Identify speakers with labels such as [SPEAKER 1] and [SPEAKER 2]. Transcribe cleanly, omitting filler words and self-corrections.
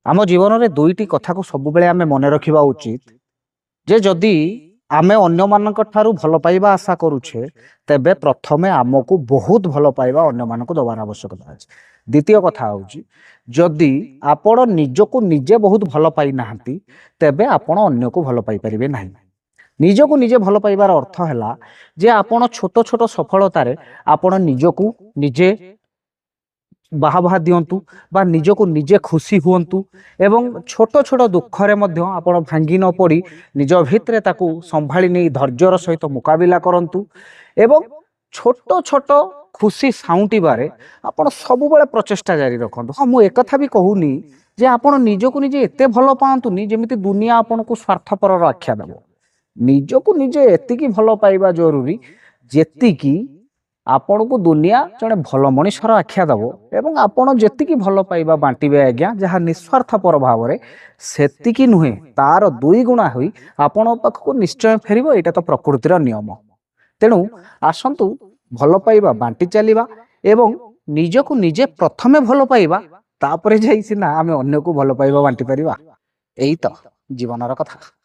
[SPEAKER 1] ଆମ ଜୀବନରେ ଦୁଇଟି କଥାକୁ ସବୁବେଳେ ଆମେ ମନେ ରଖିବା ଉଚିତ ଯେ ଯଦି ଆମେ ଅନ୍ୟମାନଙ୍କ ଠାରୁ ଭଲ ପାଇବା ଆଶା କରୁଛେ ତେବେ ପ୍ରଥମେ ଆମକୁ ବହୁତ ଭଲ ପାଇବା ଅନ୍ୟମାନଙ୍କୁ ଦେବାର ଆବଶ୍ୟକତା ଅଛି। ଦ୍ୱିତୀୟ କଥା ହେଉଛି ଯଦି ଆପଣ ନିଜକୁ ନିଜେ ବହୁତ ଭଲ ପାଇନାହାନ୍ତି ତେବେ ଆପଣ ଅନ୍ୟକୁ ଭଲ ପାଇପାରିବେ ନାହିଁ। ନିଜକୁ ନିଜେ ଭଲ ପାଇବାର ଅର୍ଥ ହେଲା ଯେ ଆପଣ ଛୋଟ ଛୋଟ ସଫଳତାରେ ଆପଣ ନିଜକୁ ନିଜେ ବାହା ଦିଅନ୍ତୁ ବା ନିଜକୁ ନିଜେ ଖୁସି ହୁଅନ୍ତୁ ଏବଂ ଛୋଟ ଛୋଟ ଦୁଃଖରେ ମଧ୍ୟ ଆପଣ ଭାଙ୍ଗି ନ ପଡ଼ି ନିଜ ଭିତରେ ତାକୁ ସମ୍ଭାଳି ନେଇ ଧୈର୍ଯ୍ୟର ସହିତ ମୁକାବିଲା କରନ୍ତୁ ଏବଂ ଛୋଟ ଛୋଟ ଖୁସି ସାଉଁଟିବାରେ ଆପଣ ସବୁବେଳେ ପ୍ରଚେଷ୍ଟା ଜାରି ରଖନ୍ତୁ। ହଁ, ମୁଁ ଏକଥା ବି କହୁନି ଯେ ଆପଣ ନିଜକୁ ନିଜେ ଏତେ ଭଲ ପାଆନ୍ତୁନି ଯେମିତି ଦୁନିଆ ଆପଣଙ୍କୁ ସ୍ୱାର୍ଥପରର ଆଖ୍ୟା ଦେବ। ନିଜକୁ ନିଜେ ଏତିକି ଭଲ ପାଇବା ଜରୁରୀ ଯେତିକି ଆପଣଙ୍କୁ ଦୁନିଆ ଜଣେ ଭଲ ମଣିଷର ଆଖ୍ୟା ଦେବ ଏବଂ ଆପଣ ଯେତିକି ଭଲ ପାଇବା ବାଣ୍ଟିବେ ଆଜ୍ଞା ଯାହା ନିଃସ୍ୱାର୍ଥପର ଭାବରେ ସେତିକି ନୁହେଁ ତାର ଦୁଇ ଗୁଣା ହୋଇ ଆପଣଙ୍କ ପାଖକୁ ନିଶ୍ଚୟ ଫେରିବ। ଏଇଟା ତ ପ୍ରକୃତିର ନିୟମ। ତେଣୁ ଆସନ୍ତୁ ଭଲ ପାଇବା ବାଣ୍ଟି ଚାଲିବା ଏବଂ ନିଜକୁ ନିଜେ ପ୍ରଥମେ ଭଲ ପାଇବା, ତାପରେ ଯାଇ ସିନା ଆମେ ଅନ୍ୟକୁ ଭଲ ପାଇବା ବାଣ୍ଟି ପାରିବା। ଏଇ ତ ଜୀବନର କଥା।